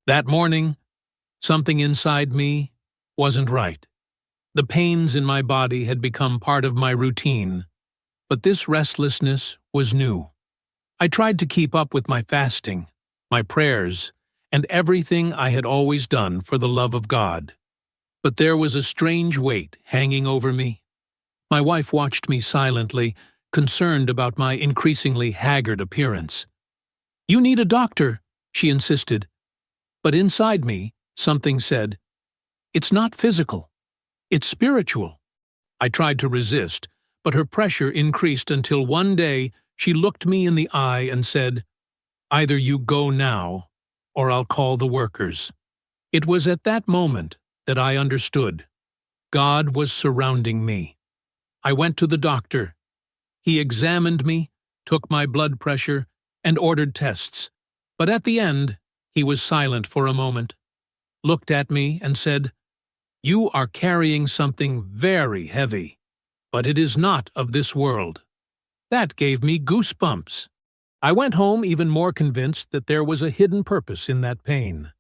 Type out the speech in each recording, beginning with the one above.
That morning, something inside me wasn't right. The pains in my body had become part of my routine, but this restlessness was new. I tried to keep up with my fasting, my prayers, and everything I had always done for the love of God. But there was a strange weight hanging over me. My wife watched me silently, concerned about my increasingly haggard appearance. "You need a doctor," she insisted. But inside me, something said, "It's not physical. It's spiritual." I tried to resist, but her pressure increased until one day she looked me in the eye and said, "Either you go now, or I'll call the workers." It was at that moment that I understood. God was surrounding me. I went to the doctor. He examined me, took my blood pressure, and ordered tests. But at the end, he was silent for a moment, looked at me and said, "You are carrying something very heavy, but it is not of this world." That gave me goosebumps. I went home even more convinced that there was a hidden purpose in that pain.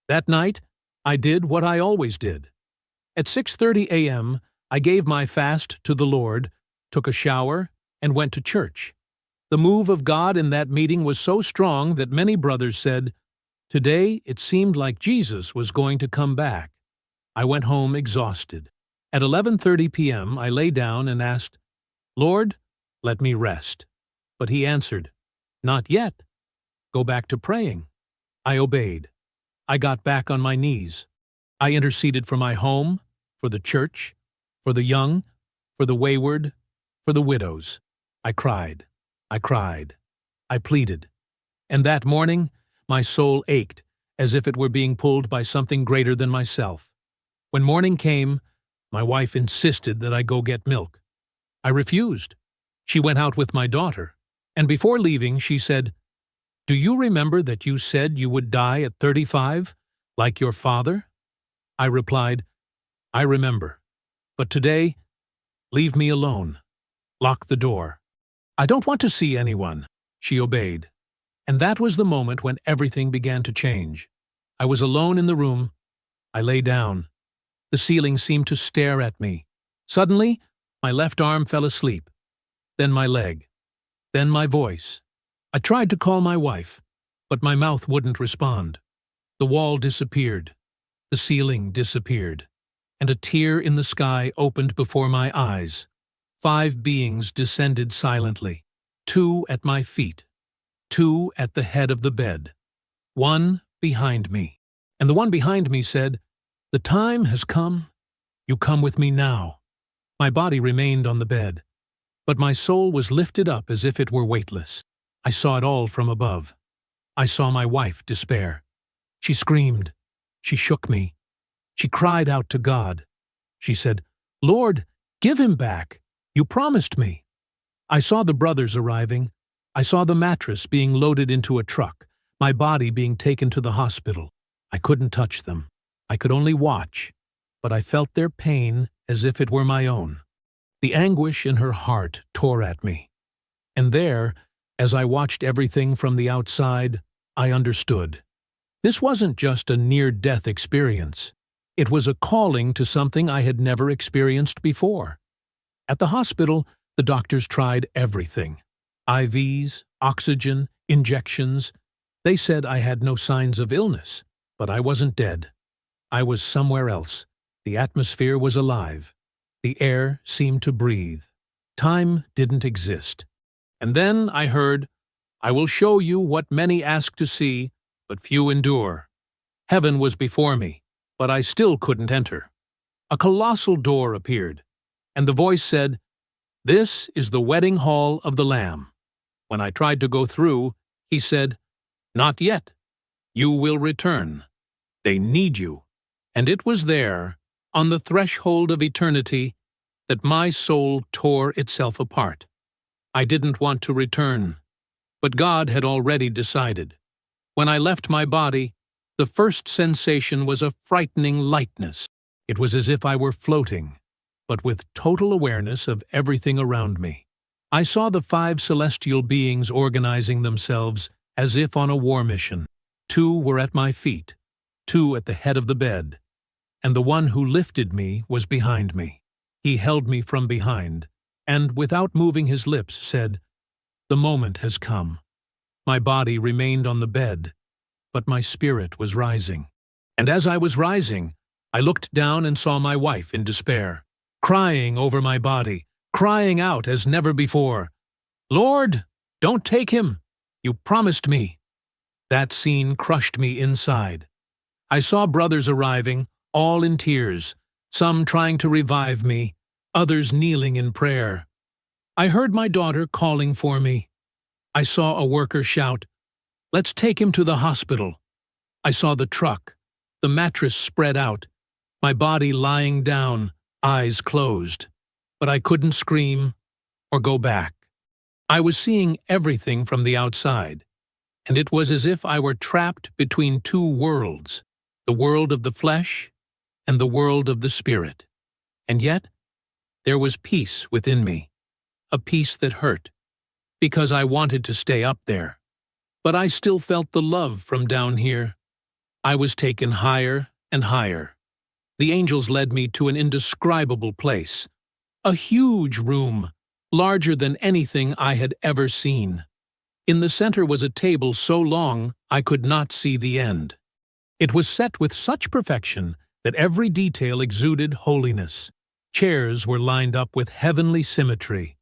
That night, I did what I always did. At 6:30 a.m., I gave my fast to the Lord, took a shower, and went to church. The move of God in that meeting was so strong that many brothers said, "Today it seemed like Jesus was going to come back." I went home exhausted. At 11:30 p.m., I lay down and asked, "Lord, let me rest." But he answered, "Not yet. Go back to praying." I obeyed. I got back on my knees. I interceded for my home, for the church, for the young, for the wayward, for the widows. I cried. I pleaded. And that morning, my soul ached as if it were being pulled by something greater than myself. When morning came, my wife insisted that I go get milk. I refused. She went out with my daughter, and before leaving she said, "Do you remember that you said you would die at 35, like your father?" I replied, "I remember. But today, leave me alone. Lock the door. I don't want to see anyone." She obeyed. And that was the moment when everything began to change. I was alone in the room. I lay down. The ceiling seemed to stare at me. Suddenly, my left arm fell asleep. Then my leg. Then my voice. I tried to call my wife, but my mouth wouldn't respond. The wall disappeared. The ceiling disappeared. And a tear in the sky opened before my eyes. 5 beings descended silently. 2 at my feet. 2 at the head of the bed. 1 behind me. And the one behind me said, "The time has come. You come with me now." My body remained on the bed, but my soul was lifted up as if it were weightless. I saw it all from above. I saw my wife despair. She screamed. She shook me. She cried out to God. She said, "Lord, give him back. You promised me." I saw the brothers arriving. I saw the mattress being loaded into a truck, my body being taken to the hospital. I couldn't touch them. I could only watch, but I felt their pain as if it were my own. The anguish in her heart tore at me. And there, as I watched everything from the outside, I understood. This wasn't just a near-death experience. It was a calling to something I had never experienced before. At the hospital, the doctors tried everything. IVs, oxygen, injections. They said I had no signs of illness, but I wasn't dead. I was somewhere else. The atmosphere was alive. The air seemed to breathe. Time didn't exist. And then I heard, "I will show you what many ask to see, but few endure." Heaven was before me, but I still couldn't enter. A colossal door appeared, and the voice said, "This is the wedding hall of the Lamb." When I tried to go through, he said, "Not yet. You will return. They need you." And it was there, on the threshold of eternity, that my soul tore itself apart. I didn't want to return, but God had already decided. When I left my body, the first sensation was a frightening lightness. It was as if I were floating, but with total awareness of everything around me. I saw the 5 celestial beings organizing themselves as if on a war mission. 2 were at my feet, two at the head of the bed, and the one who lifted me was behind me. He held me from behind, and, without moving his lips, said, "The moment has come." My body remained on the bed, but my spirit was rising. And as I was rising, I looked down and saw my wife in despair, crying over my body, crying out as never before, "Lord, don't take him! You promised me." That scene crushed me inside. I saw brothers arriving, all in tears, some trying to revive me, others kneeling in prayer. I heard my daughter calling for me. I saw a worker shout, "Let's take him to the hospital." I saw the truck, the mattress spread out, my body lying down, eyes closed. But I couldn't scream or go back. I was seeing everything from the outside, and it was as if I were trapped between two worlds, the world of the flesh and the world of the spirit. And yet, there was peace within me, a peace that hurt, because I wanted to stay up there. But I still felt the love from down here. I was taken higher and higher. The angels led me to an indescribable place, a huge room, larger than anything I had ever seen. In the center was a table so long I could not see the end. It was set with such perfection that every detail exuded holiness. Chairs were lined up with heavenly symmetry,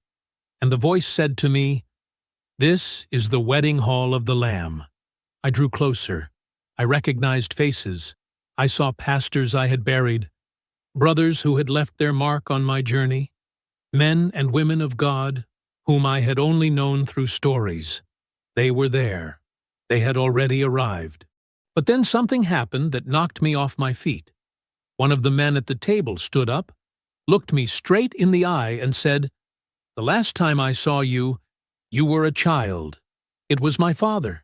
and the voice said to me, "This is the wedding hall of the Lamb." I drew closer. I recognized faces. I saw pastors I had buried, brothers who had left their mark on my journey, men and women of God whom I had only known through stories. They were there. They had already arrived. But then something happened that knocked me off my feet. One of the men at the table stood up, looked me straight in the eye and said, "The last time I saw you, you were a child." It was my father,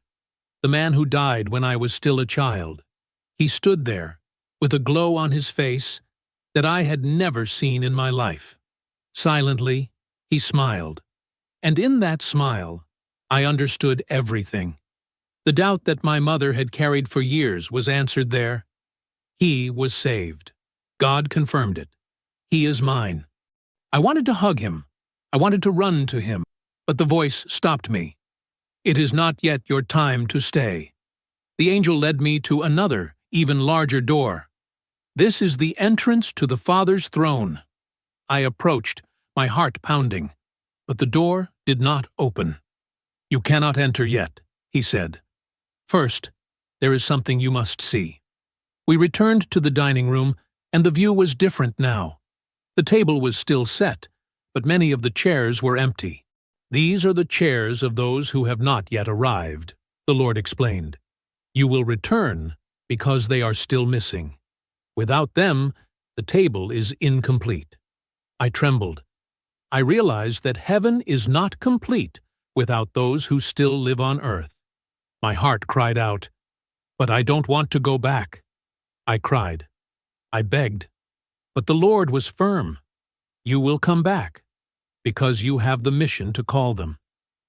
the man who died when I was still a child. He stood there, with a glow on his face that I had never seen in my life. Silently, he smiled, and in that smile, I understood everything. The doubt that my mother had carried for years was answered there. He was saved. God confirmed it. He is mine. I wanted to hug him. I wanted to run to him, but the voice stopped me. "It is not yet your time to stay." The angel led me to another, even larger door. "This is the entrance to the Father's throne." I approached, my heart pounding, but the door did not open. "You cannot enter yet," he said. "First, there is something you must see." We returned to the dining room, and the view was different now. The table was still set, but many of the chairs were empty. "These are the chairs of those who have not yet arrived," the Lord explained. "You will return because they are still missing. Without them, the table is incomplete." I trembled. I realized that heaven is not complete without those who still live on earth. My heart cried out, "But I don't want to go back." I cried. I begged. But the Lord was firm. "You will come back, because you have the mission to call them."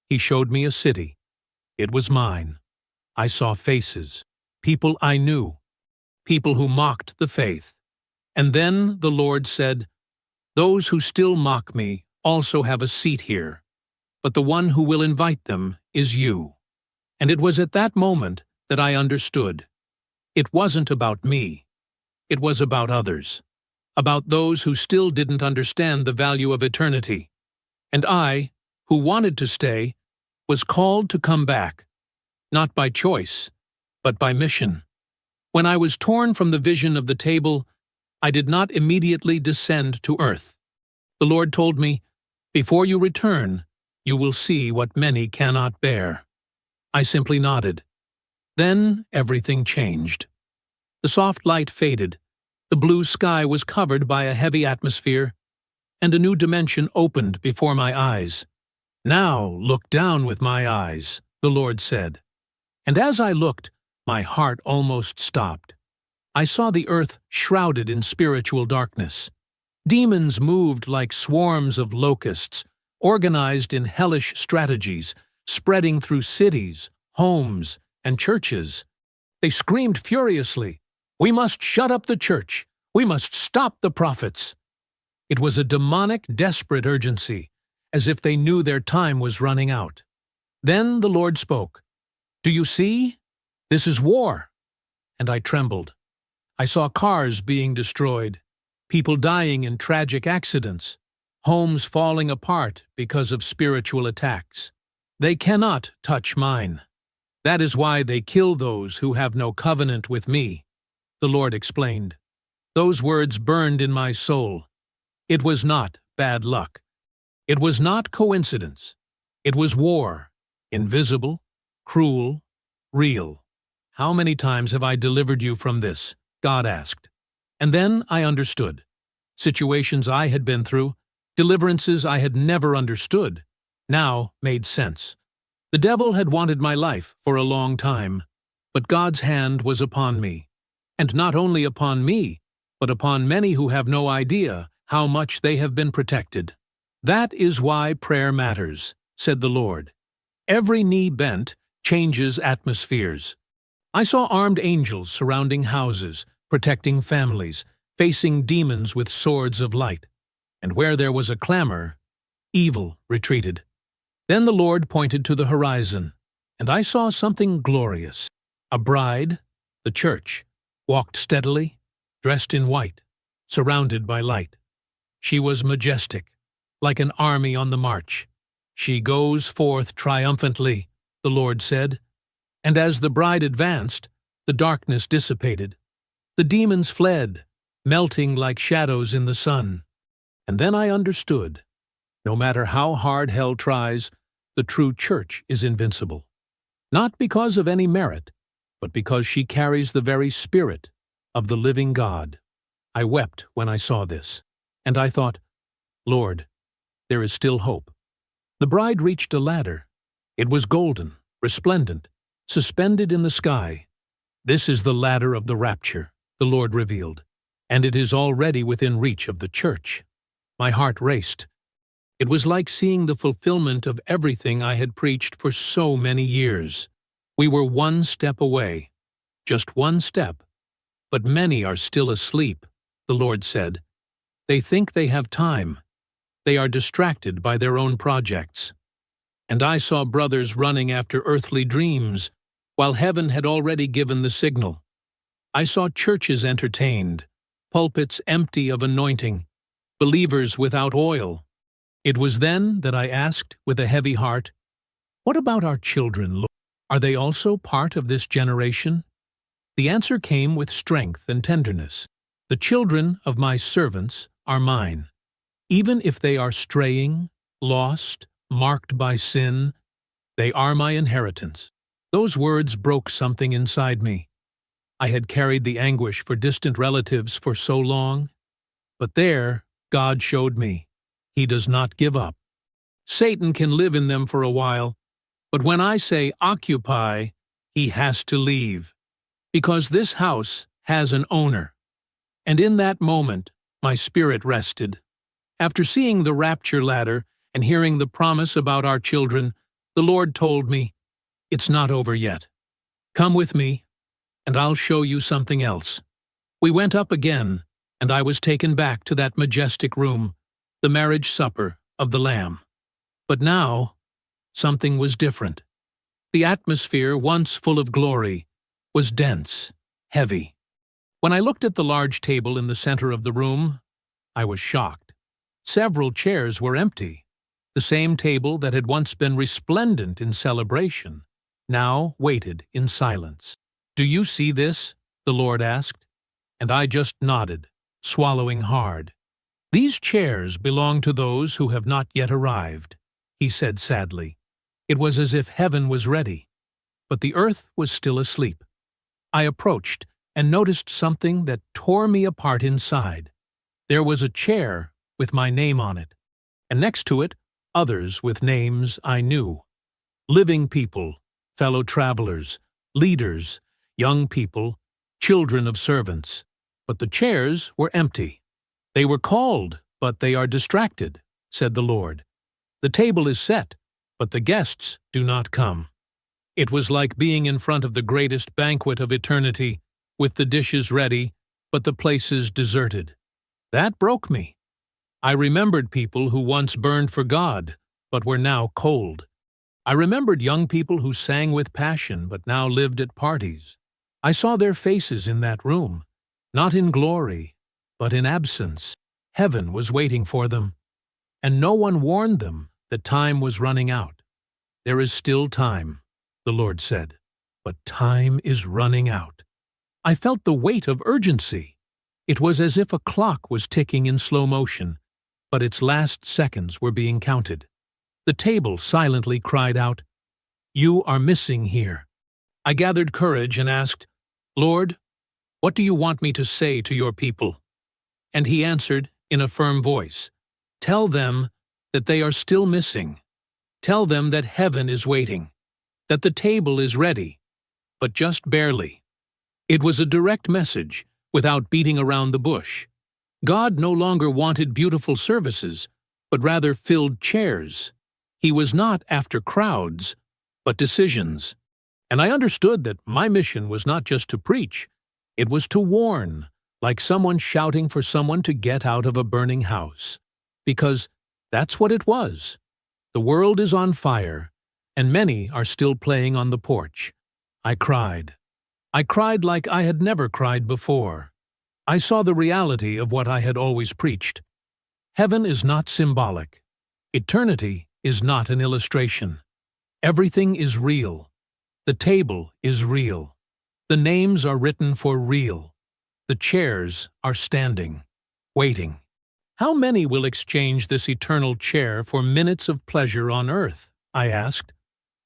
He showed me a city. It was mine. I saw faces, people I knew, people who mocked the faith. And then the Lord said, "Those who still mock me also have a seat here, but the one who will invite them is you." And it was at that moment that I understood. It wasn't about me. It was about others, about those who still didn't understand the value of eternity. And I, who wanted to stay, was called to come back, not by choice, but by mission. When I was torn from the vision of the table, I did not immediately descend to earth. The Lord told me, "Before you return, you will see what many cannot bear." I simply nodded. Then everything changed. The soft light faded, the blue sky was covered by a heavy atmosphere, and a new dimension opened before my eyes. "Now look down with my eyes," the Lord said. And as I looked, my heart almost stopped. I saw the earth shrouded in spiritual darkness. Demons moved like swarms of locusts, organized in hellish strategies, spreading through cities, homes, and churches. They screamed furiously, We must shut up the church. We must stop the prophets. It was a demonic, desperate urgency, as if they knew their time was running out. Then the Lord spoke. Do you see? This is war. And I trembled. I saw cars being destroyed, people dying in tragic accidents, homes falling apart because of spiritual attacks. They cannot touch mine. That is why they kill those who have no covenant with me, the Lord explained. Those words burned in my soul. It was not bad luck. It was not coincidence. It was war, invisible, cruel, real. How many times have I delivered you from this? God asked. And then I understood. Situations I had been through, deliverances I had never understood, now made sense. The devil had wanted my life for a long time, but God's hand was upon me. And not only upon me, but upon many who have no idea how much they have been protected. That is why prayer matters, said the Lord. Every knee bent changes atmospheres. I saw armed angels surrounding houses, protecting families, facing demons with swords of light. And where there was a clamor, evil retreated. Then the Lord pointed to the horizon, and I saw something glorious. A bride, the church, walked steadily, dressed in white, surrounded by light. She was majestic, like an army on the march. She goes forth triumphantly, the Lord said. And as the bride advanced, the darkness dissipated. The demons fled, melting like shadows in the sun. And then I understood. No matter how hard hell tries, the true church is invincible. Not because of any merit, but because she carries the very spirit of the living God. I wept when I saw this, and I thought, Lord, there is still hope. The bride reached a ladder. It was golden, resplendent, suspended in the sky. This is the ladder of the rapture, the Lord revealed, and it is already within reach of the church. My heart raced. It was like seeing the fulfillment of everything I had preached for so many years. We were one step away, just one step, but many are still asleep, the Lord said. They think they have time. They are distracted by their own projects. And I saw brothers running after earthly dreams, while heaven had already given the signal. I saw churches entertained, pulpits empty of anointing, believers without oil. It was then that I asked with a heavy heart, what about our children, Lord? Are they also part of this generation? The answer came with strength and tenderness. The children of my servants are mine. Even if they are straying, lost, marked by sin, they are my inheritance. Those words broke something inside me. I had carried the anguish for distant relatives for so long, but there God showed me. He does not give up. Satan can live in them for a while, but when I say occupy, he has to leave, because this house has an owner. And in that moment, my spirit rested. After seeing the rapture ladder and hearing the promise about our children, the Lord told me, it's not over yet. Come with me, and I'll show you something else. We went up again, and I was taken back to that majestic room, the marriage supper of the Lamb. But now, something was different. The atmosphere, once full of glory, was dense, heavy. When I looked at the large table in the center of the room, I was shocked. Several chairs were empty. The same table that had once been resplendent in celebration now waited in silence. Do you see this? The Lord asked. And I just nodded, swallowing hard. These chairs belong to those who have not yet arrived, he said sadly. It was as if heaven was ready, but the earth was still asleep. I approached and noticed something that tore me apart inside. There was a chair with my name on it, and next to it, others with names I knew. Living people, fellow travelers, leaders, young people, children of servants. But the chairs were empty. They were called, but they are distracted, said the Lord. The table is set, but the guests do not come. It was like being in front of the greatest banquet of eternity, with the dishes ready, but the places deserted. That broke me. I remembered people who once burned for God, but were now cold. I remembered young people who sang with passion, but now lived at parties. I saw their faces in that room, not in glory, but in absence. Heaven was waiting for them, and no one warned them that time was running out. There is still time, the Lord said, but time is running out. I felt the weight of urgency. It was as if a clock was ticking in slow motion, but its last seconds were being counted. The table silently cried out, "You are missing here." I gathered courage and asked, "Lord, what do you want me to say to your people?" And he answered in a firm voice, "Tell them that they are still missing. Tell them that heaven is waiting, that the table is ready, but just barely." It was a direct message, without beating around the bush. God no longer wanted beautiful services, but rather filled chairs. He was not after crowds, but decisions. And I understood that my mission was not just to preach, it was to warn, like someone shouting for someone to get out of a burning house. Because that's what it was. The world is on fire, and many are still playing on the porch. I cried. I cried like I had never cried before. I saw the reality of what I had always preached. Heaven is not symbolic. Eternity is not an illustration. Everything is real. The table is real. The names are written for real. The chairs are standing, waiting. How many will exchange this eternal chair for minutes of pleasure on earth? I asked.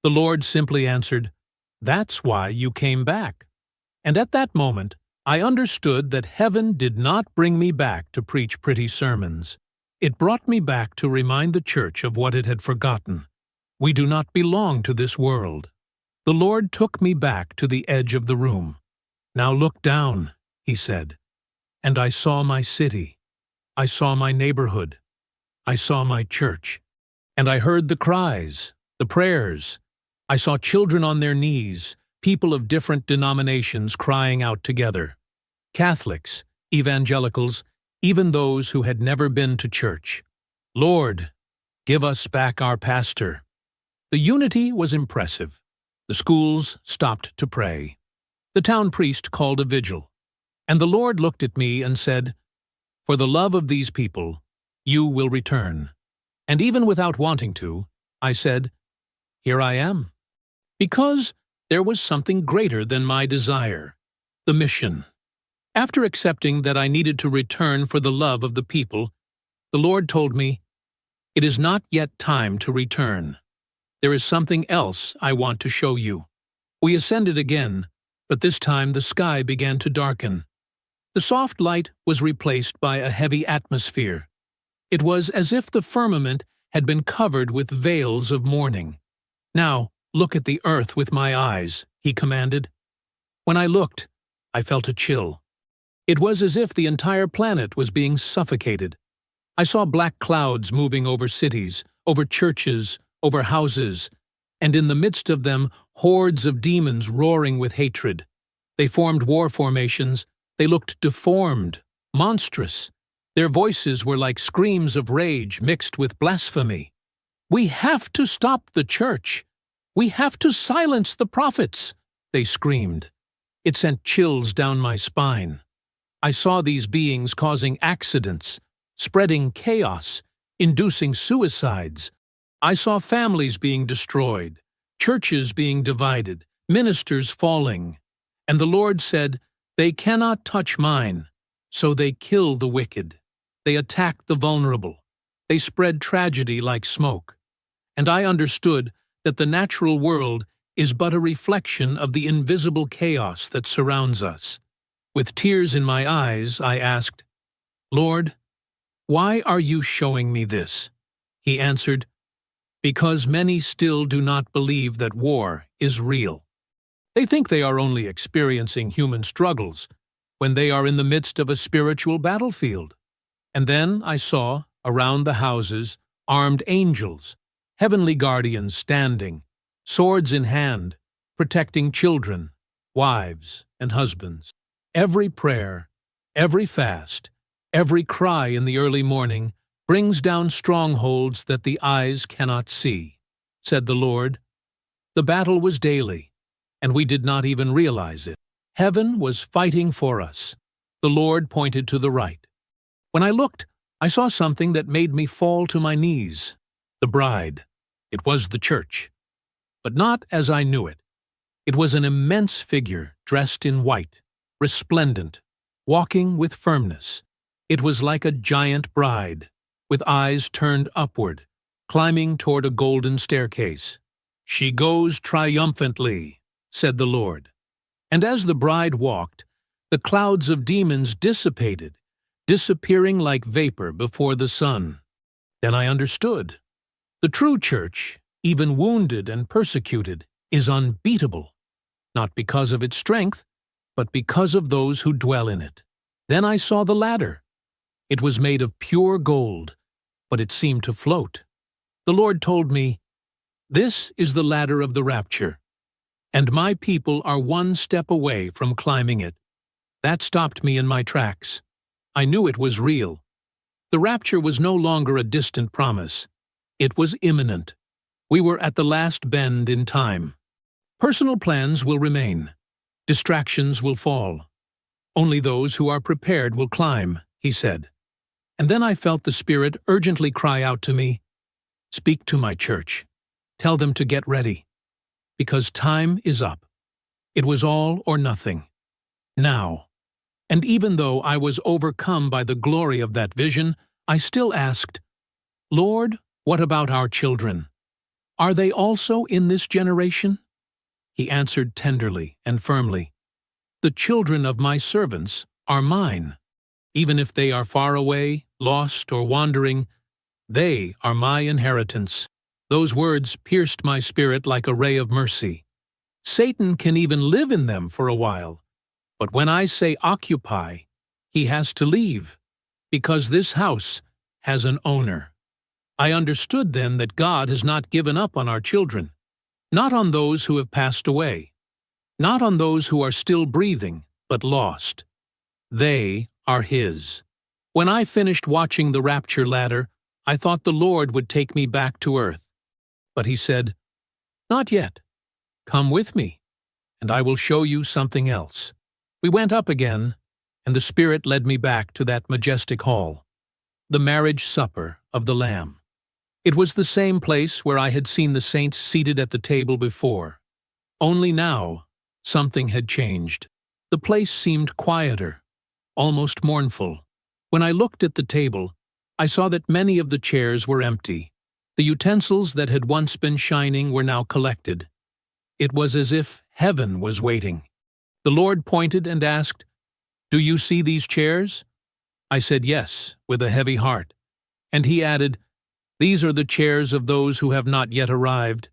The Lord simply answered, "That's why you came back." And at that moment, I understood that heaven did not bring me back to preach pretty sermons. It brought me back to remind the church of what it had forgotten. We do not belong to this world. The Lord took me back to the edge of the room. "Now look down," he said. And I saw my city. I saw my neighborhood. I saw my church. And I heard the cries, the prayers. I saw children on their knees, people of different denominations crying out together. Catholics, evangelicals, even those who had never been to church. "Lord, give us back our pastor." The unity was impressive. The schools stopped to pray. The town priest called a vigil. And the Lord looked at me and said, "For the love of these people, you will return." And even without wanting to, I said, "Here I am." Because there was something greater than my desire, the mission. After accepting that I needed to return for the love of the people, the Lord told me, "It is not yet time to return. There is something else I want to show you." We ascended again, but this time the sky began to darken. The soft light was replaced by a heavy atmosphere. It was as if the firmament had been covered with veils of mourning. "Now, look at the earth with my eyes," he commanded. When I looked, I felt a chill. It was as if the entire planet was being suffocated. I saw black clouds moving over cities, over churches, over houses, and in the midst of them, hordes of demons roaring with hatred. They formed war formations. They looked deformed, monstrous. Their voices were like screams of rage mixed with blasphemy. "We have to stop the church. We have to silence the prophets," they screamed. It sent chills down my spine. I saw these beings causing accidents, spreading chaos, inducing suicides. I saw families being destroyed, churches being divided, ministers falling. And the Lord said, "They cannot touch mine." So they kill the wicked. They attack the vulnerable. They spread tragedy like smoke. And I understood that the natural world is but a reflection of the invisible chaos that surrounds us. With tears in my eyes, I asked, "Lord, why are you showing me this?" He answered, "Because many still do not believe that war is real. They think they are only experiencing human struggles when they are in the midst of a spiritual battlefield." And then I saw, around the houses, armed angels, heavenly guardians standing, swords in hand, protecting children, wives, and husbands. Every prayer, every fast, every cry in the early morning brings down strongholds that the eyes cannot see, said the Lord. The battle was daily, and we did not even realize it. Heaven was fighting for us. The Lord pointed to the right. When I looked, I saw something that made me fall to my knees. The bride. It was the church. But not as I knew it. It was an immense figure dressed in white, resplendent, walking with firmness. It was like a giant bride, with eyes turned upward, climbing toward a golden staircase. She goes triumphantly, said the Lord. And as the bride walked, the clouds of demons dissipated, disappearing like vapor before the sun. Then I understood. The true church, even wounded and persecuted, is unbeatable, not because of its strength, but because of those who dwell in it. Then I saw the ladder. It was made of pure gold, but it seemed to float. The Lord told me, "This is the ladder of the rapture, and my people are one step away from climbing it." That stopped me in my tracks. I knew it was real. The rapture was no longer a distant promise. It was imminent. We were at the last bend in time. Personal plans will remain. Distractions will fall. Only those who are prepared will climb, he said. And then I felt the Spirit urgently cry out to me, "Speak to my church. Tell them to get ready. Because time is up." It was all or nothing. Now. And even though I was overcome by the glory of that vision, I still asked, "Lord, what about our children? Are they also in this generation?" He answered tenderly and firmly, "The children of my servants are mine. Even if they are far away, lost, or wandering, they are my inheritance." Those words pierced my spirit like a ray of mercy. Satan can even live in them for a while, but when I say occupy, he has to leave, because this house has an owner. I understood then that God has not given up on our children, not on those who have passed away, not on those who are still breathing, but lost. They are his. When I finished watching the rapture ladder, I thought the Lord would take me back to earth. But he said, "Not yet. Come with me, and I will show you something else." We went up again, and the Spirit led me back to that majestic hall, the marriage supper of the Lamb. It was the same place where I had seen the saints seated at the table before. Only now, something had changed. The place seemed quieter, almost mournful. When I looked at the table, I saw that many of the chairs were empty. The utensils that had once been shining were now collected. It was as if heaven was waiting. The Lord pointed and asked, "Do you see these chairs?" I said yes, with a heavy heart. And he added, "These are the chairs of those who have not yet arrived.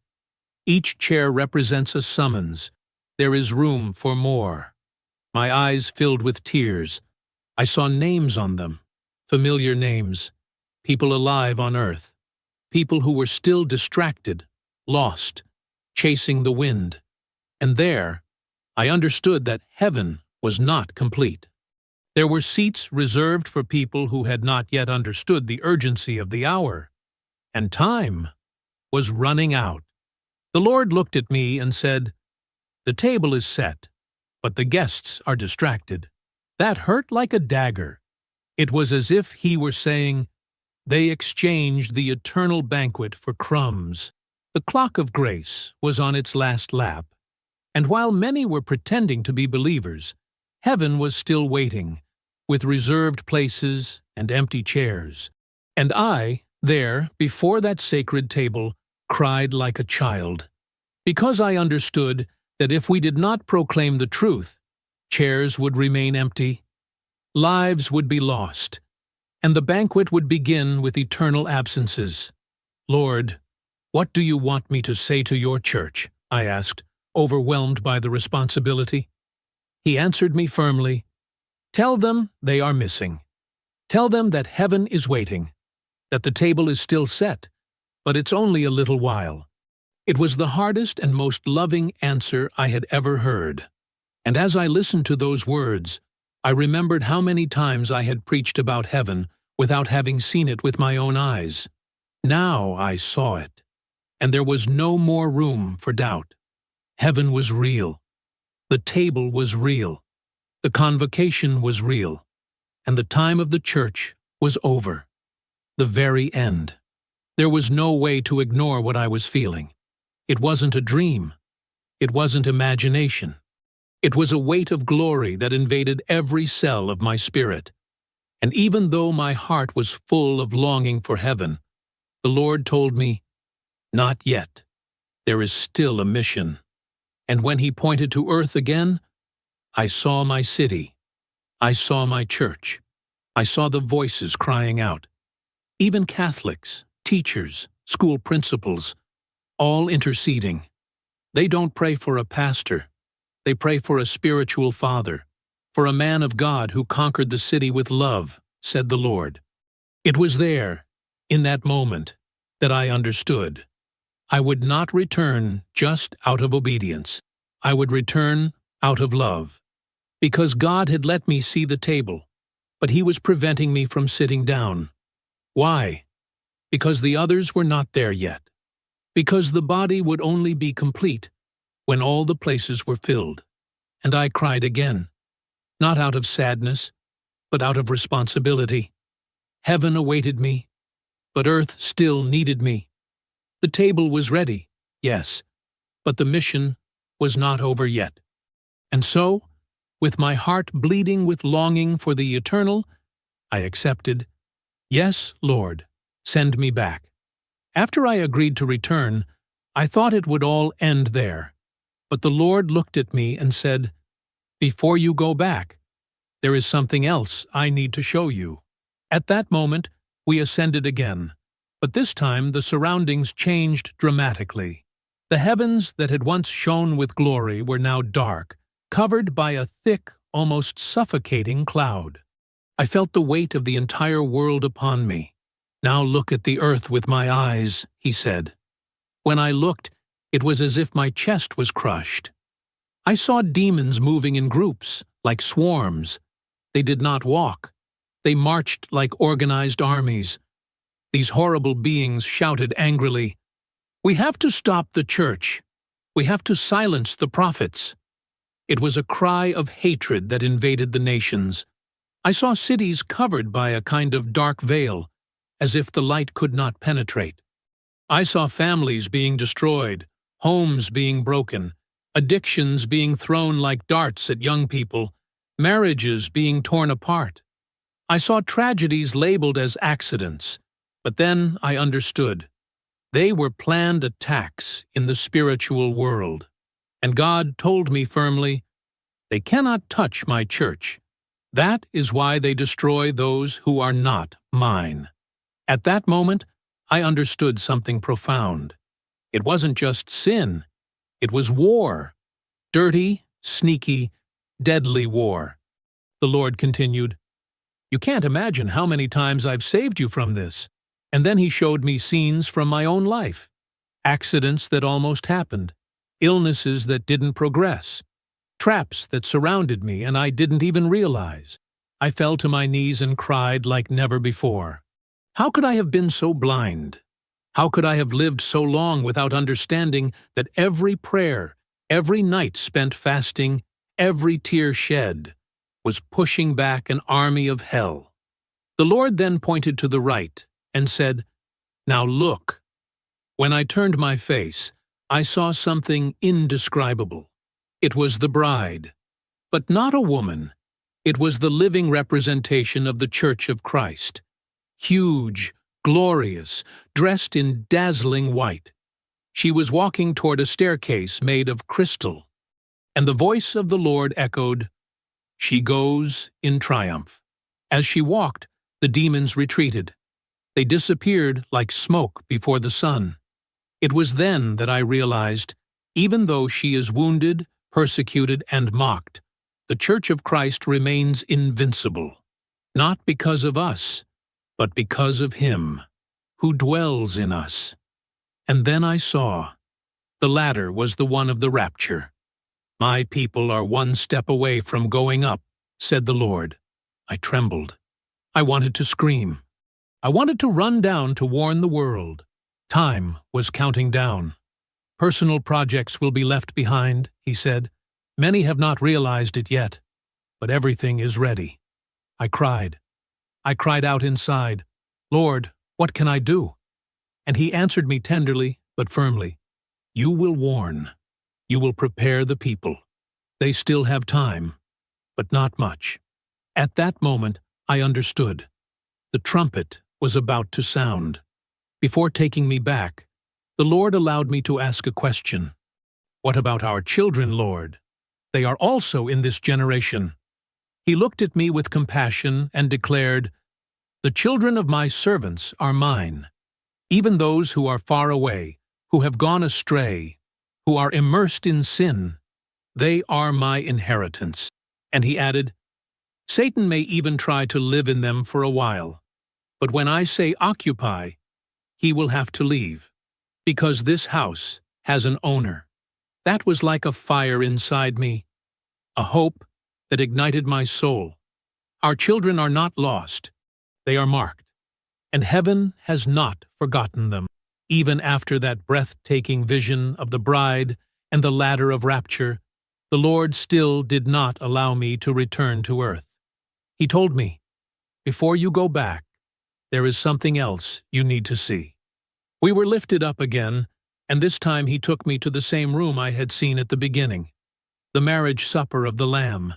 Each chair represents a summons. There is room for more." My eyes filled with tears. I saw names on them, familiar names, people alive on earth, people who were still distracted, lost, chasing the wind. And there, I understood that heaven was not complete. There were seats reserved for people who had not yet understood the urgency of the hour, and time was running out. The Lord looked at me and said, "The table is set, but the guests are distracted." That hurt like a dagger. It was as if he were saying, "They exchanged the eternal banquet for crumbs." The clock of grace was on its last lap, and while many were pretending to be believers, heaven was still waiting, with reserved places and empty chairs. And I, there, before that sacred table, cried like a child, because I understood that if we did not proclaim the truth, chairs would remain empty, lives would be lost, and the banquet would begin with eternal absences. "Lord, what do you want me to say to your church?" I asked, overwhelmed by the responsibility. He answered me firmly, "Tell them they are missing. Tell them that heaven is waiting, that the table is still set, but it's only a little while." It was the hardest and most loving answer I had ever heard. And as I listened to those words, I remembered how many times I had preached about heaven without having seen it with my own eyes. Now I saw it, and there was no more room for doubt. Heaven was real. The table was real. The convocation was real. And the time of the church was over. The very end. There was no way to ignore what I was feeling. It wasn't a dream. It wasn't imagination. It was a weight of glory that invaded every cell of my spirit. And even though my heart was full of longing for heaven, the Lord told me, "Not yet. There is still a mission." And when He pointed to earth again, I saw my city. I saw my church. I saw the voices crying out. Even Catholics, teachers, school principals, all interceding. They don't pray for a pastor. They pray for a spiritual father, for a man of God who conquered the city with love, said the Lord. It was there, in that moment, that I understood. I would not return just out of obedience. I would return out of love. Because God had let me see the table, but He was preventing me from sitting down. Why? Because the others were not there yet. Because the body would only be complete when all the places were filled. And I cried again, not out of sadness, but out of responsibility. Heaven awaited me, but earth still needed me. The table was ready, yes, but the mission was not over yet. And so, with my heart bleeding with longing for the eternal, I accepted, "Yes, Lord, send me back." After I agreed to return, I thought it would all end there. But the Lord looked at me and said, "Before you go back, there is something else I need to show you." At that moment, we ascended again, but this time the surroundings changed dramatically. The heavens that had once shone with glory were now dark, covered by a thick, almost suffocating cloud. I felt the weight of the entire world upon me. "Now look at the earth with my eyes," He said. When I looked, it was as if my chest was crushed. I saw demons moving in groups, like swarms. They did not walk. They marched like organized armies. These horrible beings shouted angrily, "We have to stop the church. We have to silence the prophets." It was a cry of hatred that invaded the nations. I saw cities covered by a kind of dark veil, as if the light could not penetrate. I saw families being destroyed, homes being broken, addictions being thrown like darts at young people, marriages being torn apart. I saw tragedies labeled as accidents, but then I understood. They were planned attacks in the spiritual world. And God told me firmly, "They cannot touch my church. That is why they destroy those who are not mine." At that moment, I understood something profound. It wasn't just sin. It was war. Dirty, sneaky, deadly war. The Lord continued, "You can't imagine how many times I've saved you from this." And then He showed me scenes from my own life. Accidents that almost happened. Illnesses that didn't progress. Traps that surrounded me and I didn't even realize. I fell to my knees and cried like never before. How could I have been so blind? How could I have lived so long without understanding that every prayer, every night spent fasting, every tear shed, was pushing back an army of hell? The Lord then pointed to the right and said, "Now look." When I turned my face, I saw something indescribable. It was the bride, but not a woman. It was the living representation of the Church of Christ. Huge, glorious, dressed in dazzling white. She was walking toward a staircase made of crystal, and the voice of the Lord echoed, "She goes in triumph." As she walked, the demons retreated. They disappeared like smoke before the sun. It was then that I realized, even though she is wounded, persecuted, and mocked, the Church of Christ remains invincible, not because of us, but because of Him, who dwells in us. And then I saw. The latter was the one of the rapture. My people are one step away from going up, said the Lord. I trembled. I wanted to scream. I wanted to run down to warn the world. Time was counting down. Personal projects will be left behind, he said. Many have not realized it yet, but everything is ready. I cried. I cried out inside, Lord, what can I do? And he answered me tenderly but firmly. You will warn. You will prepare the people. They still have time, but not much. At that moment, I understood. The trumpet was about to sound. Before taking me back, the Lord allowed me to ask a question. What about our children, Lord? They are also in this generation. He looked at me with compassion and declared, The children of my servants are mine, even those who are far away, who have gone astray, who are immersed in sin. They are my inheritance. And he added, Satan may even try to live in them for a while, but when I say occupy, he will have to leave, because this house has an owner. That was like a fire inside me, a hope that ignited my soul. Our children are not lost. They are marked, and heaven has not forgotten them. Even after that breathtaking vision of the bride and the ladder of rapture, the Lord still did not allow me to return to earth. He told me, before you go back, there is something else you need to see. We were lifted up again, and this time he took me to the same room I had seen at the beginning, the marriage supper of the Lamb.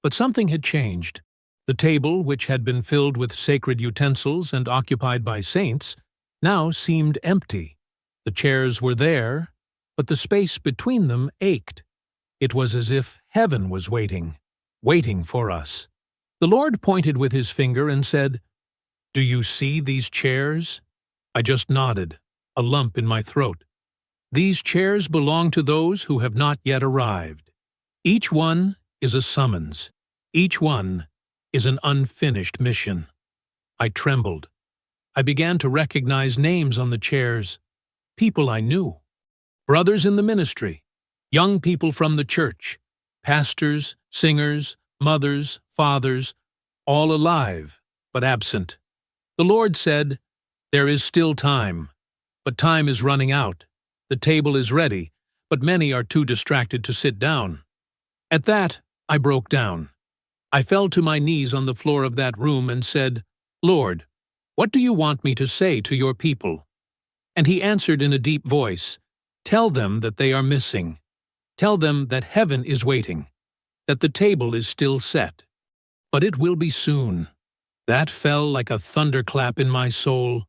But something had changed. The table, which had been filled with sacred utensils and occupied by saints, now seemed empty. The chairs were there, but the space between them ached. It was as if heaven was waiting for us. The Lord pointed with his finger and said, Do you see these chairs? I just nodded, a lump in my throat. These chairs belong to those who have not yet arrived. Each one is a summons. Each one is an unfinished mission. I trembled. I began to recognize names on the chairs, people I knew. Brothers in the ministry, young people from the church, pastors, singers, mothers, fathers, all alive but absent. The Lord said, There is still time, but time is running out. The table is ready, but many are too distracted to sit down. At that, I broke down. I fell to my knees on the floor of that room and said, Lord, what do you want me to say to your people? And he answered in a deep voice, Tell them that they are missing. Tell them that heaven is waiting, that the table is still set. But it will be soon. That fell like a thunderclap in my soul.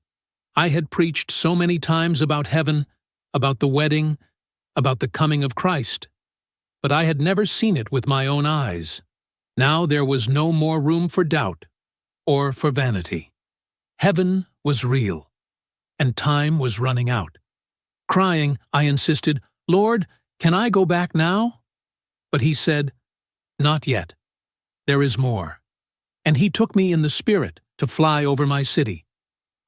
I had preached so many times about heaven, about the wedding, about the coming of Christ, but I had never seen it with my own eyes. Now there was no more room for doubt or for vanity. Heaven was real, and time was running out. Crying, I insisted, Lord, can I go back now? But he said, Not yet. There is more. And he took me in the spirit to fly over my city.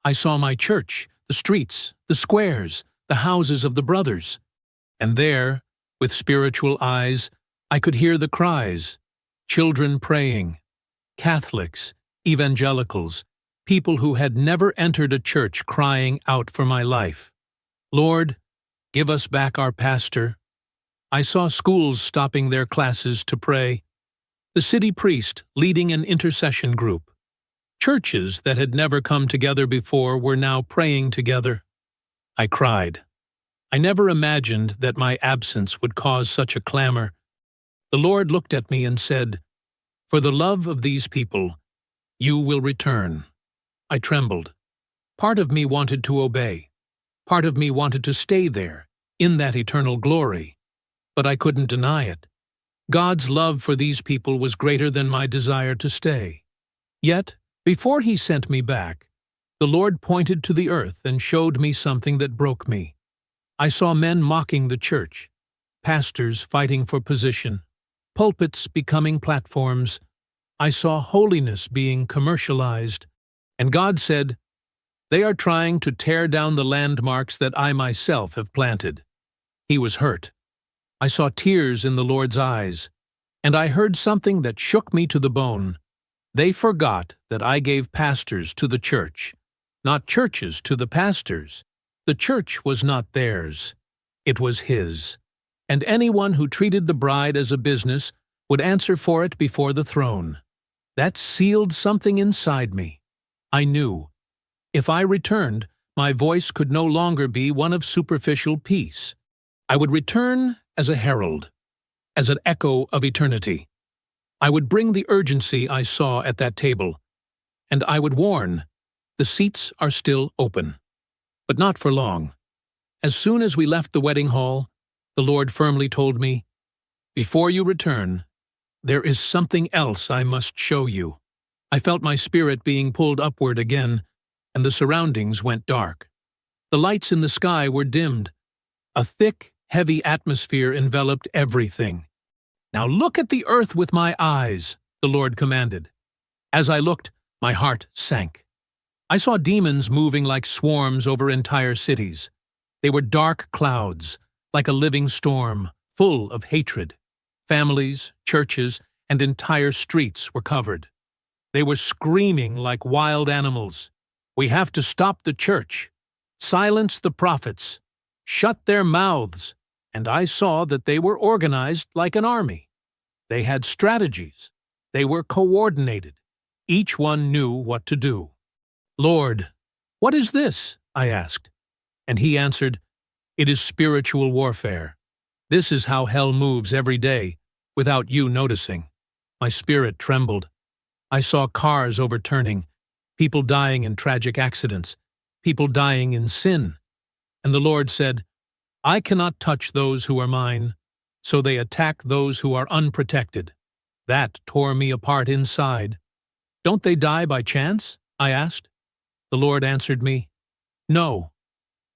I saw my church, the streets, the squares, the houses of the brothers. And there, with spiritual eyes, I could hear the cries, children praying, Catholics, evangelicals, people who had never entered a church crying out for my life. Lord, give us back our pastor. I saw schools stopping their classes to pray, the city priest leading an intercession group. Churches that had never come together before were now praying together. I cried. I never imagined that my absence would cause such a clamor. The Lord looked at me and said, For the love of these people, you will return. I trembled. Part of me wanted to obey. Part of me wanted to stay there, in that eternal glory. But I couldn't deny it. God's love for these people was greater than my desire to stay. Yet, before he sent me back, the Lord pointed to the earth and showed me something that broke me. I saw men mocking the church, pastors fighting for position, pulpits becoming platforms. I saw holiness being commercialized, and God said, They are trying to tear down the landmarks that I myself have planted. He was hurt. I saw tears in the Lord's eyes. And I heard something that shook me to the bone. They forgot that I gave pastors to the church, not churches to the pastors. The church was not theirs. It was his. And anyone who treated the bride as a business would answer for it before the throne. That sealed something inside me. I knew. If I returned, my voice could no longer be one of superficial peace. I would return as a herald, as an echo of eternity. I would bring the urgency I saw at that table, and I would warn, the seats are still open. But not for long. As soon as we left the wedding hall, the Lord firmly told me, "Before you return, there is something else I must show you." I felt my spirit being pulled upward again, and the surroundings went dark. The lights in the sky were dimmed. A thick, heavy atmosphere enveloped everything. "Now look at the earth with my eyes," the Lord commanded. As I looked, my heart sank. I saw demons moving like swarms over entire cities. They were dark clouds, like a living storm, full of hatred. Families, churches, and entire streets were covered. They were screaming like wild animals. "We have to stop the church. Silence the prophets. Shut their mouths." And I saw that they were organized like an army. They had strategies. They were coordinated. Each one knew what to do. "Lord, what is this?" I asked. And he answered, "It is spiritual warfare. This is how hell moves every day, without you noticing." My spirit trembled. I saw cars overturning, people dying in tragic accidents, people dying in sin. And the Lord said, "I cannot touch those who are mine, so they attack those who are unprotected." That tore me apart inside. "Don't they die by chance?" I asked. The Lord answered me, "No.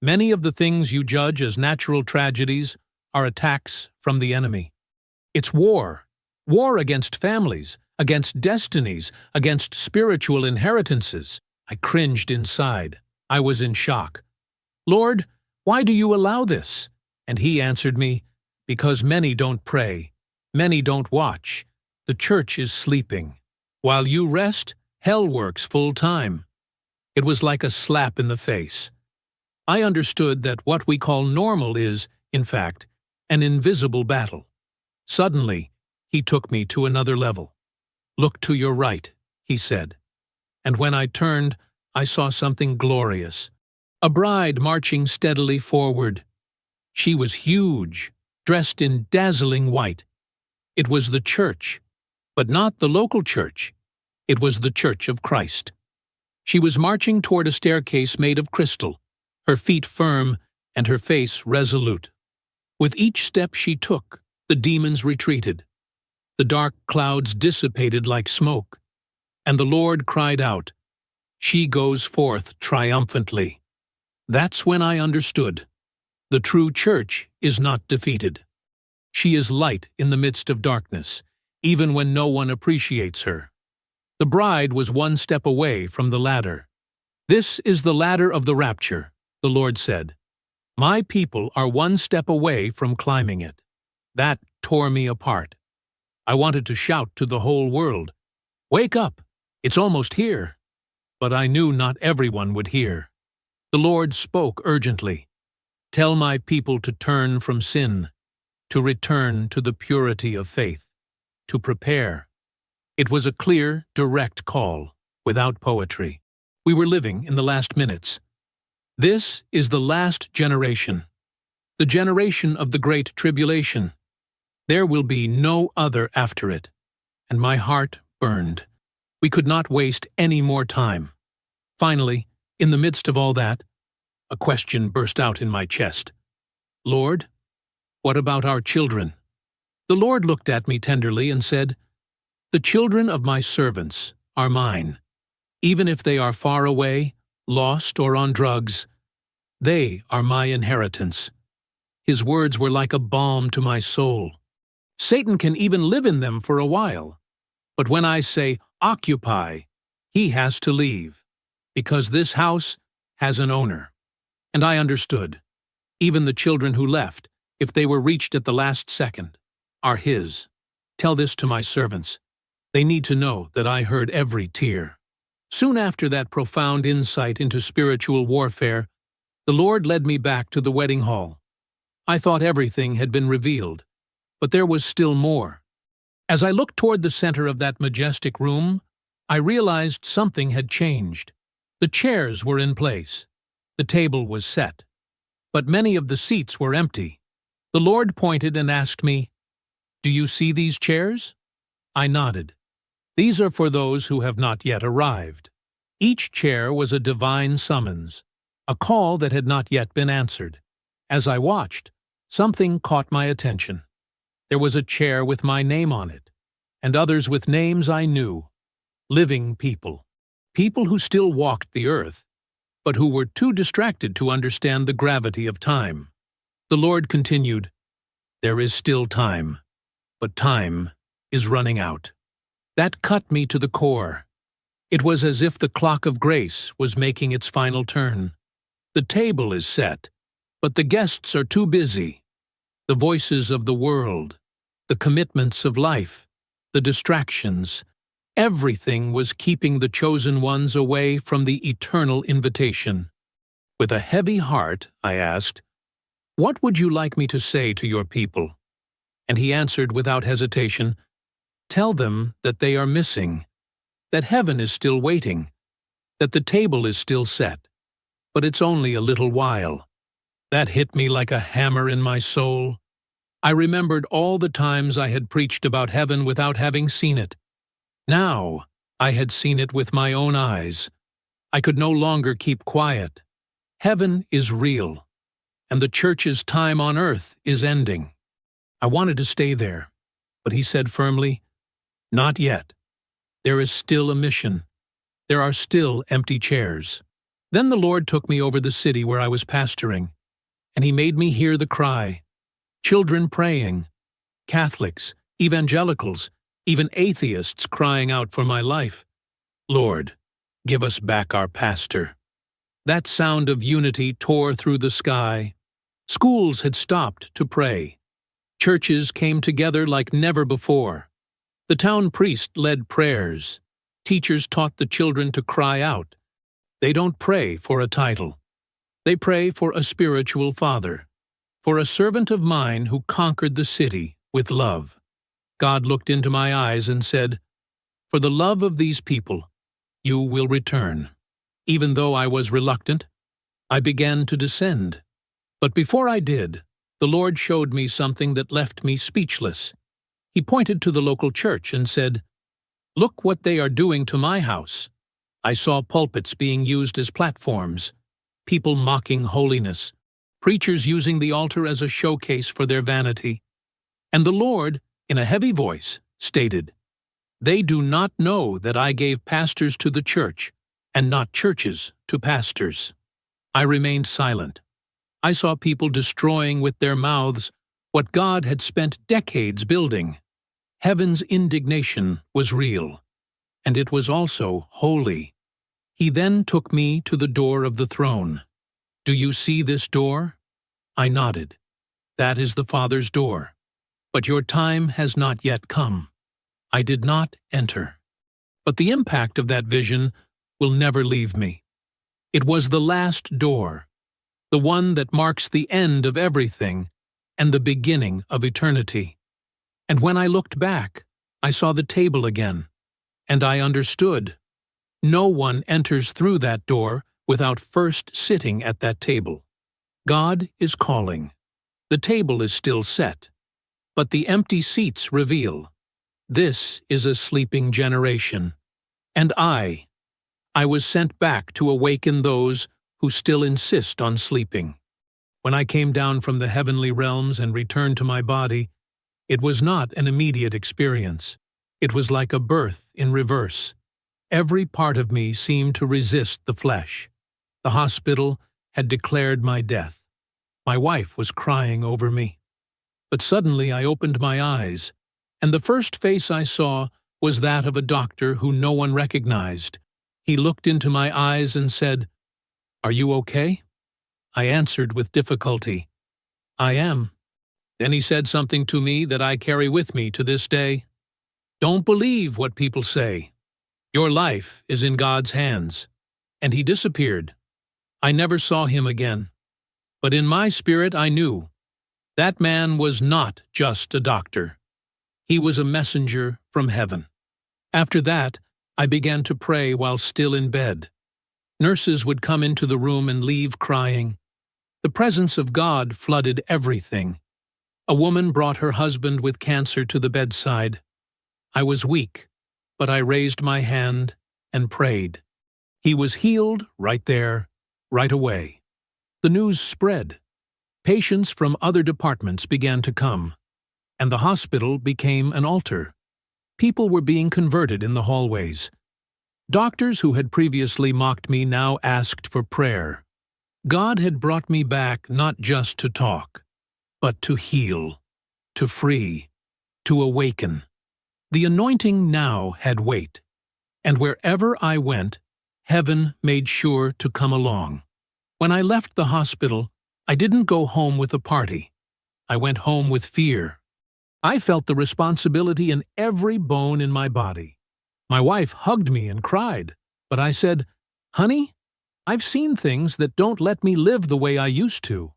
Many of the things you judge as natural tragedies are attacks from the enemy. It's war. War against families, against destinies, against spiritual inheritances." I cringed inside. I was in shock. "Lord, why do you allow this?" And he answered me, "Because many don't pray. Many don't watch. The church is sleeping. While you rest, hell works full time." It was like a slap in the face. I understood that what we call normal is, in fact, an invisible battle. Suddenly, he took me to another level. "Look to your right," he said. And when I turned, I saw something glorious. A bride marching steadily forward. She was huge, dressed in dazzling white. It was the church, but not the local church. It was the Church of Christ. She was marching toward a staircase made of crystal, her feet firm and her face resolute. With each step she took, the demons retreated. The dark clouds dissipated like smoke, and the Lord cried out, "She goes forth triumphantly." That's when I understood. The true church is not defeated. She is light in the midst of darkness, even when no one appreciates her. The bride was one step away from the ladder. "This is the ladder of the rapture," the Lord said. "My people are one step away from climbing it." That tore me apart. I wanted to shout to the whole world, "Wake up! It's almost here!" But I knew not everyone would hear. The Lord spoke urgently. "Tell my people to turn from sin, to return to the purity of faith, to prepare." It was a clear, direct call, without poetry. We were living in the last minutes. This is the last generation, the generation of the Great Tribulation. There will be no other after it. And my heart burned. We could not waste any more time. Finally, in the midst of all that, a question burst out in my chest. "Lord, what about our children?" The Lord looked at me tenderly and said, "The children of my servants are mine. Even if they are far away, lost or on drugs, they are my inheritance." His words were like a balm to my soul. Satan can even live in them for a while. But when I say, "Occupy," he has to leave, because this house has an owner. And I understood. Even the children who left, if they were reached at the last second, are his. Tell this to my servants. They need to know that I heard every tear." Soon after that profound insight into spiritual warfare, the Lord led me back to the wedding hall. I thought everything had been revealed, but there was still more. As I looked toward the center of that majestic room, I realized something had changed. The chairs were in place. The table was set. But many of the seats were empty. The Lord pointed and asked me, "Do you see these chairs?" I nodded. "These are for those who have not yet arrived." Each chair was a divine summons, a call that had not yet been answered. As I watched, something caught my attention. There was a chair with my name on it, and others with names I knew. Living people. People who still walked the earth, but who were too distracted to understand the gravity of time. The Lord continued, "There is still time, but time is running out." That cut me to the core. It was as if the clock of grace was making its final turn. The table is set, but the guests are too busy. The voices of the world, the commitments of life, the distractions, everything was keeping the chosen ones away from the eternal invitation. With a heavy heart, I asked, "What would you like me to say to your people?" And he answered without hesitation, "Tell them that they are missing, that heaven is still waiting, that the table is still set, but it's only a little while." That hit me like a hammer in my soul. I remembered all the times I had preached about heaven without having seen it. Now I had seen it with my own eyes. I could no longer keep quiet. Heaven is real, and the church's time on earth is ending. I wanted to stay there, but he said firmly, "Not yet. There is still a mission. There are still empty chairs." Then the Lord took me over the city where I was pastoring, and he made me hear the cry. Children praying, Catholics, evangelicals, even atheists crying out for my life. "Lord, give us back our pastor." That sound of unity tore through the sky. Schools had stopped to pray. Churches came together like never before. The town priest led prayers. Teachers taught the children to cry out. They don't pray for a title. They pray for a spiritual father, for a servant of mine who conquered the city with love. God looked into my eyes and said, "For the love of these people, you will return." Even though I was reluctant, I began to descend. But before I did, the Lord showed me something that left me speechless. He pointed to the local church and said, "Look what they are doing to my house." I saw pulpits being used as platforms, people mocking holiness, preachers using the altar as a showcase for their vanity. And the Lord, in a heavy voice, stated, "They do not know that I gave pastors to the church, and not churches to pastors." I remained silent. I saw people destroying with their mouths what God had spent decades building. Heaven's indignation was real, and it was also holy. He then took me to the door of the throne. "Do you see this door?" I nodded. "That is the Father's door. But your time has not yet come." I did not enter. But the impact of that vision will never leave me. It was the last door, the one that marks the end of everything and the beginning of eternity. And when I looked back, I saw the table again, and I understood. No one enters through that door without first sitting at that table. God is calling. The table is still set, but the empty seats reveal. This is a sleeping generation, and I was sent back to awaken those who still insist on sleeping. When I came down from the heavenly realms and returned to my body, it was not an immediate experience. It was like a birth in reverse. Every part of me seemed to resist the flesh. The hospital had declared my death. My wife was crying over me. But suddenly I opened my eyes, and the first face I saw was that of a doctor who no one recognized. He looked into my eyes and said, "Are you okay?" I answered with difficulty, "I am." Then he said something to me that I carry with me to this day. Don't believe what people say. Your life is in God's hands. And he disappeared. I never saw him again. But in my spirit I knew that man was not just a doctor. He was a messenger from heaven. After that, I began to pray while still in bed. Nurses would come into the room and leave crying. The presence of God flooded everything. A woman brought her husband with cancer to the bedside. I was weak, but I raised my hand and prayed. He was healed right there, right away. The news spread. Patients from other departments began to come, and the hospital became an altar. People were being converted in the hallways. Doctors who had previously mocked me now asked for prayer. God had brought me back not just to talk, but to heal, to free, to awaken. The anointing now had weight, and wherever I went, heaven made sure to come along. When I left the hospital, I didn't go home with a party. I went home with fear. I felt the responsibility in every bone in my body. My wife hugged me and cried, but I said, "Honey, I've seen things that don't let me live the way I used to."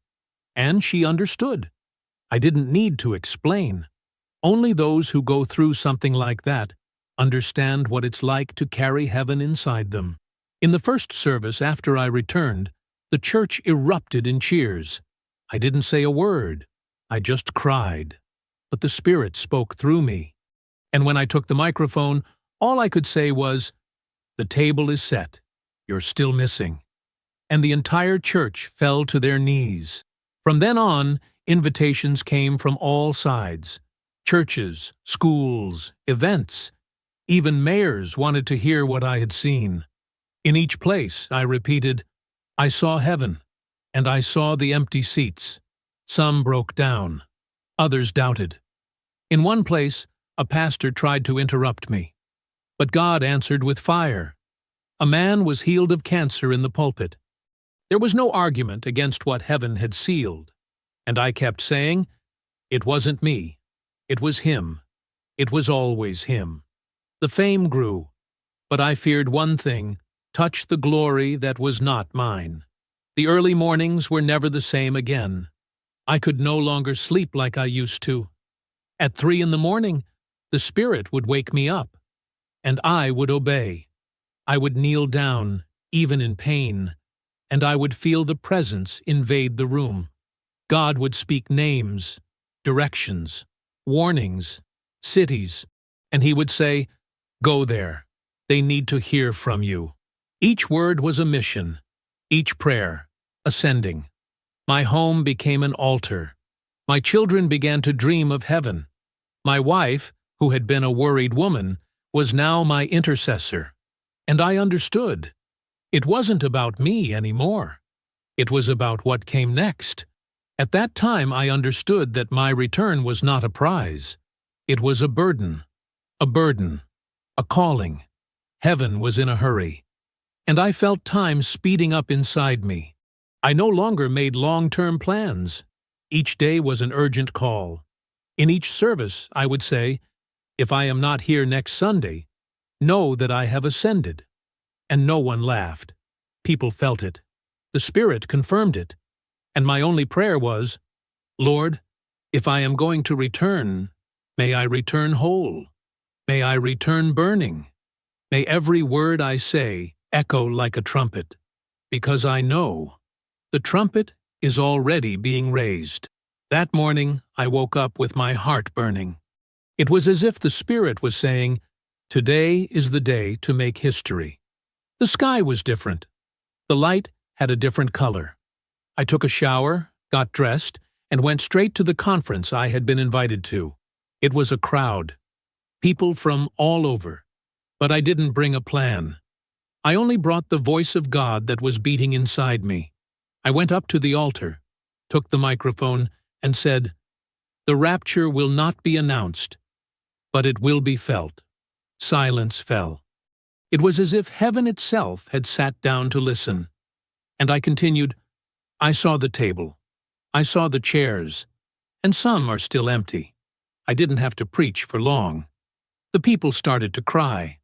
And she understood. I didn't need to explain. Only those who go through something like that understand what it's like to carry heaven inside them. In the first service after I returned, the church erupted in cheers. I didn't say a word. I just cried. But the Spirit spoke through me. And when I took the microphone, all I could say was, "The table is set. You're still missing." And the entire church fell to their knees. From then on, invitations came from all sides. Churches, schools, events. Even mayors wanted to hear what I had seen. In each place, I repeated, "I saw heaven, and I saw the empty seats." Some broke down. Others doubted. In one place, a pastor tried to interrupt me. But God answered with fire. A man was healed of cancer in the pulpit. There was no argument against what heaven had sealed. And I kept saying, "It wasn't me. It was him. It was always him." The fame grew, but I feared one thing: touch the glory that was not mine. The early mornings were never the same again. I could no longer sleep like I used to. At 3 in the morning, the Spirit would wake me up, and I would obey. I would kneel down, even in pain, and I would feel the presence invade the room. God would speak names, directions, warnings, cities, and he would say, "Go there. They need to hear from you." Each word was a mission, each prayer, a sending. My home became an altar. My children began to dream of heaven. My wife, who had been a worried woman, was now my intercessor. And I understood. It wasn't about me anymore. It was about what came next. At that time I understood that my return was not a prize. It was a burden, a calling. Heaven was in a hurry. And I felt time speeding up inside me. I no longer made long-term plans. Each day was an urgent call. In each service, I would say, "If I am not here next Sunday, know that I have ascended." And no one laughed. People felt it. The Spirit confirmed it. And my only prayer was, "Lord, if I am going to return, may I return whole. May I return burning. May every word I say echo like a trumpet, because I know the trumpet is already being raised." That morning, I woke up with my heart burning. It was as if the Spirit was saying, "Today is the day to make history." The sky was different. The light had a different color. I took a shower, got dressed, and went straight to the conference I had been invited to. It was a crowd, people from all over. But I didn't bring a plan. I only brought the voice of God that was beating inside me. I went up to the altar, took the microphone, and said, "The rapture will not be announced, but it will be felt." Silence fell. It was as if heaven itself had sat down to listen. And I continued, "I saw the table. I saw the chairs. And some are still empty. I didn't have to preach for long. The people started to cry.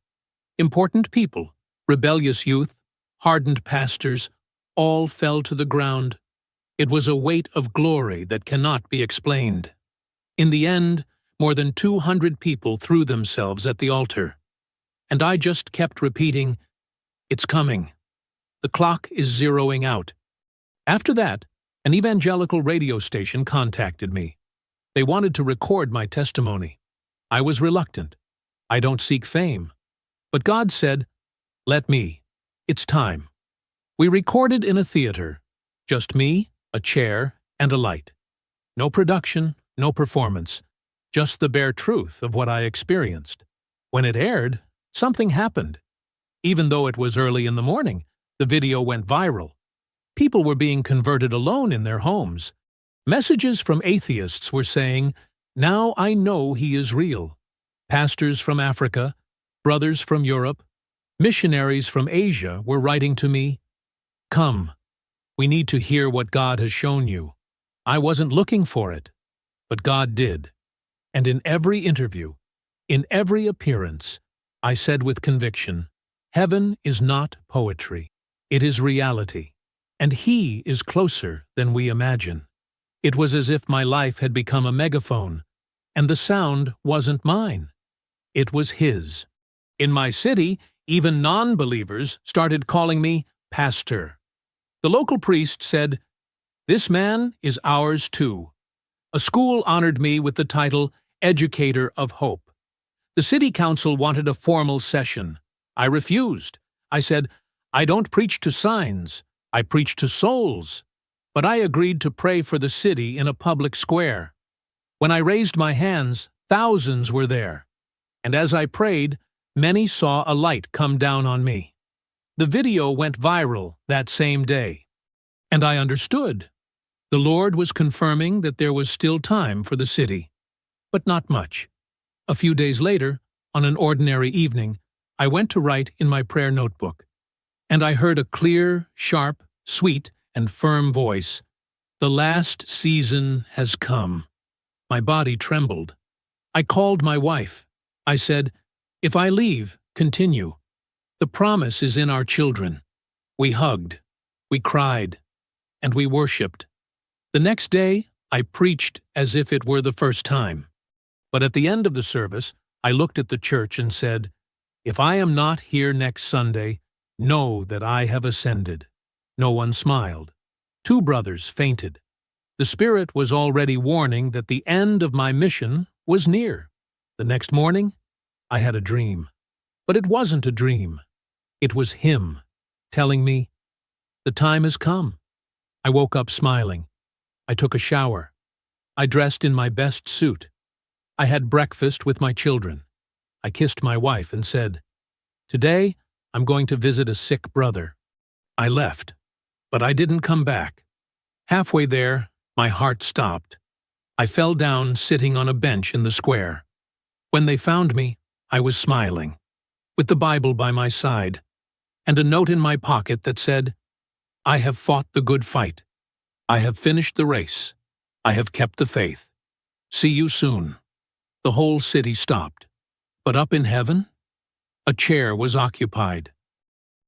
Important people, rebellious youth, hardened pastors, all fell to the ground. It was a weight of glory that cannot be explained. In the end, more than 200 people threw themselves at the altar. And I just kept repeating, "It's coming. The clock is zeroing out." After that, an evangelical radio station contacted me. They wanted to record my testimony. I was reluctant. I don't seek fame. But God said, "Let me. It's time." We recorded in a theater. Just me, a chair, and a light. No production, no performance. Just the bare truth of what I experienced. When it aired, something happened. Even though it was early in the morning, the video went viral. People were being converted alone in their homes. Messages from atheists were saying, "Now I know he is real." Pastors from Africa, brothers from Europe, missionaries from Asia were writing to me, "Come, we need to hear what God has shown you." I wasn't looking for it, but God did. And in every interview, in every appearance, I said with conviction, heaven is not poetry. It is reality. And He is closer than we imagine. It was as if my life had become a megaphone, and the sound wasn't mine. It was His. In my city, even non-believers started calling me pastor. The local priest said, "This man is ours too." A school honored me with the title Educator of Hope. The city council wanted a formal session. I refused. I said, "I don't preach to signs. I preach to souls." But I agreed to pray for the city in a public square. When I raised my hands, thousands were there. And as I prayed, many saw a light come down on me. The video went viral that same day. And I understood. The Lord was confirming that there was still time for the city. But not much. A few days later, on an ordinary evening, I went to write in my prayer notebook. And I heard a clear, sharp, sweet, and firm voice. "The last season has come." My body trembled. I called my wife. I said, "If I leave, continue. The promise is in our children." We hugged. We cried. And we worshipped. The next day, I preached as if it were the first time. But at the end of the service, I looked at the church and said, "If I am not here next Sunday, know that I have ascended." No one smiled. 2 brothers fainted. The Spirit was already warning that the end of my mission was near. The next morning, I had a dream. But it wasn't a dream. It was Him telling me, "The time has come." I woke up smiling. I took a shower. I dressed in my best suit. I had breakfast with my children. I kissed my wife and said, "Today, I'm going to visit a sick brother." I left, but I didn't come back. Halfway there, my heart stopped. I fell down sitting on a bench in the square. When they found me, I was smiling, with the Bible by my side, and a note in my pocket that said, "I have fought the good fight. I have finished the race. I have kept the faith. See you soon." The whole city stopped. But up in heaven, a chair was occupied.